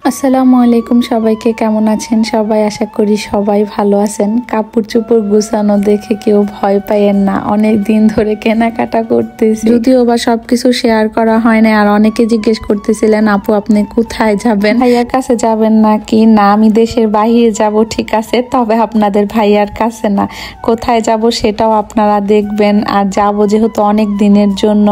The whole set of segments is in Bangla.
আসসালামু আলাইকুম, সবাইকে কেমন আছেন সবাই? আশা করি সবাই ভালো আছেন। কাপড় চোপড় গুছানো দেখে কেউ ভয় পাইয়েন না, অনেক দিন ধরে কেনাকাটা করতেছি, যদিও বা সবকিছু শেয়ার করা হয় না। আর অনেকে জিজ্ঞেস করতেছিলেন, আপু আপনি কোথায় যাবেন, ভাইয়ার কাছে যাবেন নাকি? না, আমি দেশের বাইরে যাব, ঠিক আছে, তবে আপনাদের ভাইয়ার কাছে না। কোথায় যাব সেটাও আপনারা দেখবেন। আর যাব যেহেতু অনেক দিনের জন্য,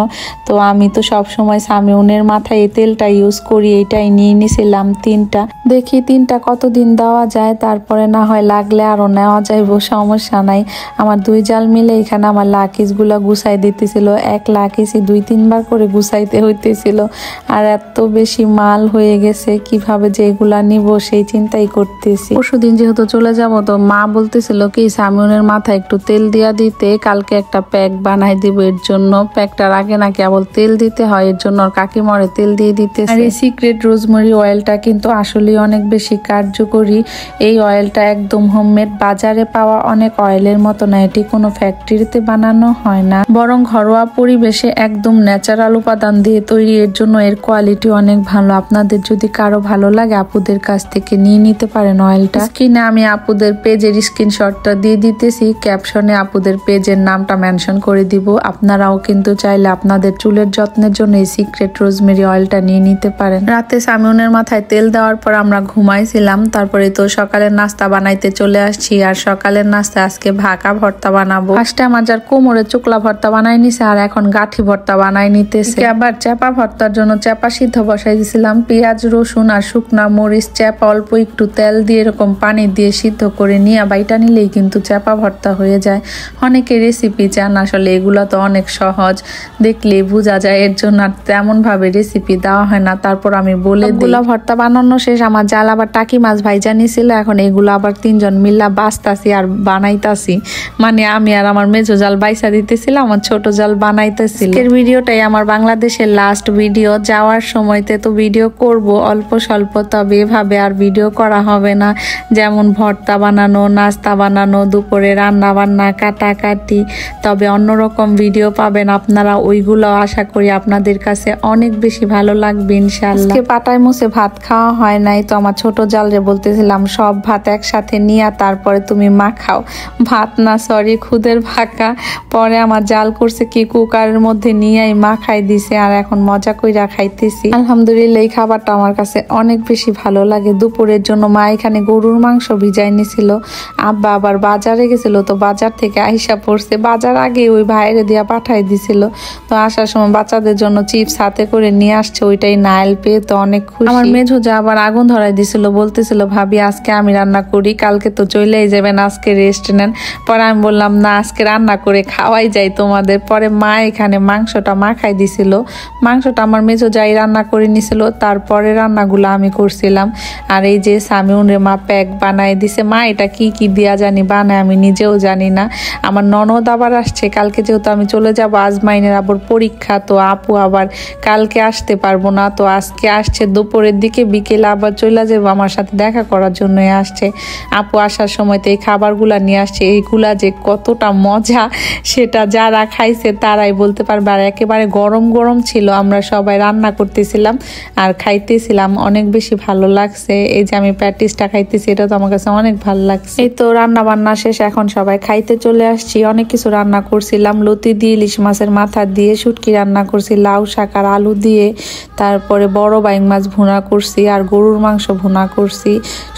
তো আমি তো সব সময় সামিউনের মাথায় এই তেলটা ইউজ করি, এটাই নিয়ে নিছিলাম তিনটা। দেখি তিনটা কতদিন দেওয়া যায়, তারপরে না হয় লাগলে আরো নেওয়া যাইব, সমস্যা নাই। আমার দুই জাল মিলে এখানে আমার লাকিজ গুলা গুছাই দিতেছিল। এক লাকিজই 2-3 বার করে গুছাইতে হইতেছিল। আর এত বেশি মাল হয়ে গেছে, কিভাবে যে এগুলা নিব সেই চিন্তাই করতেছি। পরশুদিন যেহেতু চলে যাব, তো মা বলতেছিল কি সামিউনের মাথায় একটু তেল দিয়া দিতে, কালকে একটা প্যাক বানাই দিব এর জন্য। প্যাকটার আগে নাকি কেবল তেল দিতে হয়, এর জন্য কাকিমরে তেল দিয়ে দিতে। আর এই সিক্রেট রোজমেরি অয়েলটা কিন্তু আসলে অনেক বেশি কার্যকরী। এই অয়েলটা একদম হোমমেড, বাজারে পাওয়া অনেক অয়েলের মতো না, এটি কোনো ফ্যাক্টরিতে বানানো হয় না, বরং ঘরোয়া পরিবেশে একদম ন্যাচারাল উপাদান দিয়ে তৈরি। এর জন্য এর কোয়ালিটি অনেক ভালো। আপনাদের যদি কারো ভালো লাগে আপুদের কাছ থেকে নিয়ে নিতে পারেন অয়েলটা। স্ক্রিনে আমি আপুদের পেজের স্ক্রিনশটটা দিয়ে দিতেছি, ক্যাপশনে আপুদের পেজের নামটা মেনশন করে দিব। আপনারাও কিন্তু চাইলে আপনাদের চুলের যত্নের জন্য এই সিক্রেট রোজমেরি অয়েলটা নিয়ে নিতে পারেন। রাতে সামিউনের মাথায় তেল দেওয়ার পর আমরা ঘুমাইছিলাম, তারপরে তো সকালের নাস্তা বানাইতে চলে আসছি। আর সকালের নাস্তা আজকে ভাকা ভর্তা বানাবো। ফার্স্টে আমার যার কোমরে চুকলা ভর্তা বানাই নিছে, আর এখন গাঠি ভর্তা বানাই নিতেছে। আবার চেপা ভর্তার জন্য চেপা সিদ্ধ বসাই দিয়েছিলাম। পেঁয়াজ, রসুন আর শুকনা মরিচ, চেপা অল্প একটু তেল দিয়ে এরকম পানি দিয়ে সিদ্ধ করে নিয়ে বাইটা নিলেই কিন্তু চেপা ভর্তা হয়ে যায়। অনেকে রেসিপি চান, আসলে এগুলো তো অনেক সহজ, দেখলেই বোঝা যায়, এর জন্য আর তেমন ভাবে রেসিপি দেওয়া হয় না। তারপর আমি বলে দিই, ভর্তা বানানো শেষ। আমার জাল আবার টাকি মাছ ভাইজা নিছিল, এখন এগুলো আবার তিনজন মিল্লা বাছতাছি আর বানাইতাছি। মানে আমি আর আমার মেজো জাল বাইসা দিতেছিলাম, আমার ছোট জাল বানাইতেছিল। এর ভিডিওটাই আমার বাংলাদেশের লাস্ট ভিডিও। যাওয়ার সময়তে তো ভিডিও করব অল্প স্বল্প, তবে এভাবে আর ভিডিও করা হবে না। যেমন ভর্তা বানানো, নাস্তা বানানো, দুপুরে রান্না বান্না, কাটাকাটি, তবে অন্যরকম ভিডিও পাবেন আপনারা। ওইগুলো আশা করি আপনাদের কাছে অনেক বেশি ভালো লাগবে ইনশাআল্লাহ। পাটায় মুছে ভাত খাওয়া হয় নাই, তো আমার ছোট জালরে বলতেছিলাম সব ভাত একসাথে নিয়ে তারপরে তুমি মাখাও। ভাত না, সরি, খুদের ভাকা। পরে আমার জাল করছে কি, কুকারের মধ্যে নিয়েই মাখাই দিছে, আর এখন মজা কইরা খাইতেছি। আলহামদুলিল্লাহ, এই খাবারটা আমার কাছে অনেক বেশি ভালো লাগে। দুপুরের জন্য মা এখানে গরুর মাংস ভিজাই নিছিল। আব্বা আবার বাজারে গেছিল, তো বাজার থেকে আইসা পড়ছে। বাজার আগে ওই ভাইরে দিয়া পাঠাই দিছিল, তো আসার সময় বাচ্চাদের জন্য চিপস হাতে করে নিয়ে আসছে, ওইটাই নাইল পেয়ে তো অনেক খুশি। আমার মেঝো যা আবার আগুন ধরাই দিছিল, বলতেছিল ভাবি আজকে আমি রান্না করি, কালকে তো চলেই যাবেন, আজকে রেস্ট নেন। পরে আমি বললাম না, আজকে রান্না করে খাওয়াই যাই তোমাদের। পরে মা এখানে মাংসটা মাখাই দিছিল। মাংসটা আমার মেঝো যাই রান্না করে নিছিল, তারপরে রান্নাগুলো আমি করছিলাম। আর এই যে সামিউনে মা প্যাক বানাই দিছে। মা এটা কি কি দিয়া জানি বানায়, আমি নিজেও জানি না। আমার ননদ আবার আসছে কালকে, যেহেতু আমি চলে যাব, আজমাইনের আবার পরীক্ষা, তো আপু আবার কালকে আসতে পারবো না, তো আজকে আসছে দুপুরের দিকে, বিকেলে আবার চলে যাবো, আমার সাথে দেখা করার জন্যই আসছে। আপু আসার সময় তো এই খাবারগুলা নিয়ে আসছে, এইগুলা যে কতটা মজা সেটা যারা খাইছে তারাই বলতে পারবে। আর একেবারে গরম গরম ছিল, আমরা সবাই রান্না করতেছিলাম আর খাইতেছিলাম, অনেক বেশি ভালো লাগছে। এই যে আমি প্যাটিসটা খাইতেছি, এটা তো আমার কাছে অনেক ভালো লাগছে। এই তো রান্না বান্না শেষ, এখন সবাই খাইতে চলে আসছি। অনেক কিছু রান্না করছিলাম, লতি দিয়ে, ইলিশ মাছের মাথা দিয়ে, শুটকি রান্না করছি, লাউ শাক আর আলু দিয়ে, তারপরে বড় বাইং মাছ ভুনা করছি, আর গরুর মাংস ভুনা করছি।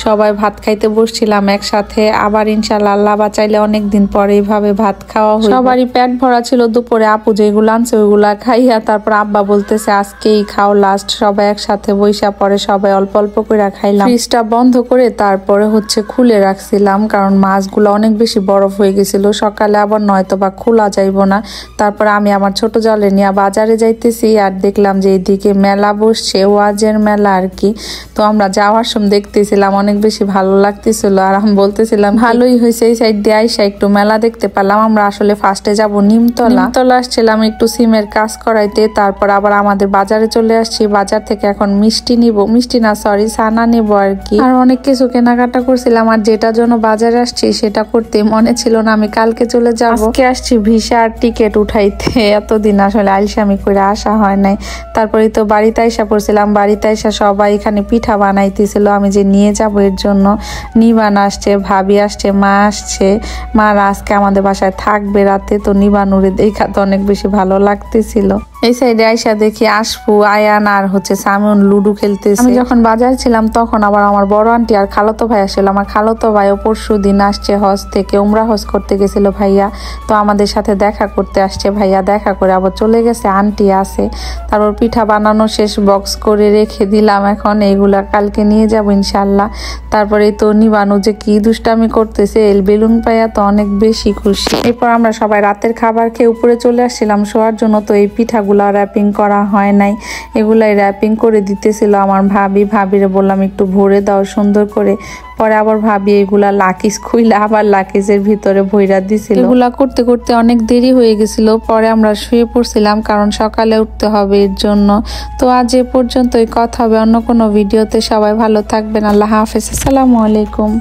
সবাই ভাত খাইতে বসছিলাম একসাথে। আবার ইনশাআল্লাহ আল্লাহ বাঁচাইলে অনেকদিন পরে এইভাবে ভাত খাওয়া হয়। সবারই পেট ভরা ছিল দুপুরে, আপু যেগুলো আনছে ওইগুলা খাইয়া তারপর আব্বা বলতেছে আজকেই খাও লাস্ট, সবাই একসাথে বইসা। পরে সবাই অল্প অল্প করে খাইলাম। ফ্রিজটা বন্ধ করে তারপরে খুলে রাখছিলাম, কারণ মাছগুলো অনেক বেশি বরফ হয়ে গেছিল। সকালে আবার নয়তো বা খোলা যাইব না। তারপরে আমি আমার ছোট জালে নিয়ে বাজারে যাইতেছি, আর দেখলাম যে এইদিকে মেলা বসছে, ওয়াজের মেলা আর কি। তো আমরা যাওয়ার সময় দেখতেছিলাম, অনেক বেশি ভালো লাগতেছিল। আর আমি বলতেছিলাম ভালোই হয়েছে, এই সাইড দিয়ে আইসা একটু মেলা দেখতে পেলাম। আমরা আসলে ফার্স্টে যাব নিমতলা আসছিলাম একটু সিমের কাজ করাইতে, তারপর আবার আমাদের বাজারে চলে আসছি। বাজার থেকে এখন মিষ্টি নিব, মিষ্টি না সরি ছানা নিব আর কি। আর অনেক কিছু কেনাকাটা করছিলাম, আর যেটার জন্য বাজারে আসছি সেটা করতে মনে ছিল না আমি কালকে চলে যাব। আজকে আসছি ভিসা আর টিকিট উঠাইতে, এতদিন আসলে আলসামি করে আসা হয় নাই। তারপরে তো বাড়িতে আইসা পড়ছিলাম, বাড়িতে আইসা সবাই এখানে পিঠা বানাইতেছিল আমি যে নিয়ে যাব এর জন্য। নিবান আসছে, ভাবি আসছে, মা আসছে। মা আজকে আমাদের বাসায় থাকবে রাতে, তো নিবানুরে দেখা তো অনেক বেশি ভালো লাগতেছিল। এই সাইডে আইসা দেখি আশফু, আয়ান আর হচ্ছে সামিউন লুডো খেলতেছে। আমি যখন বাজার ছিলাম তখন আবার আমার বড় আন্টি আর খালাতো ভাই আসছিল। আমার খালাতো ভাইও পরশুদিন আসছে হজ থেকে, উমরা হজ করতে গেছিল ভাইয়া, তো আমাদের সাথে দেখা করতে আসছে। ভাইয়া দেখা করে আবার চলে গেছে, আন্টি আছে। তারপর পিঠা বানানো শেষ, বক্স করে রেখে দিলাম। এখন এইগুলা কালকে নিয়ে যাব ইনশাল্লাহ। তারপরে তো নিবানু যে কি দুষ্টামি করতেছে, এল বেলুন পাইয়া তো অনেক বেশি খুশি। এরপর আমরা সবাই রাতের খাবার খেয়ে উপরে চলে আসছিলাম শোয়ার জন্য। তো এই পিঠাগুলা র্যাপিং করা হয় নাই, এগুলাই র্যাপিং করে দিতেছিল আমার ভাবি। ভাবিরে বললাম একটু ভরে দাও সুন্দর করে। পরে আবার ভাবি এগুলা লাকিস খুইলা আবার লাকিসের ভিতরে ভইরা দিছিল। এগুলা করতে করতে অনেক দেরি হয়ে গেছিল। পরে আমরা শুয়ে পড়ছিলাম, কারণ সকালে উঠতে হবে এর জন্য। তো আজ এ পর্যন্তই, কথা হবে অন্য কোনো ভিডিওতে। সবাই ভালো থাকবেন, আল্লাহ হাফেজ, আসসালামু আলাইকুম।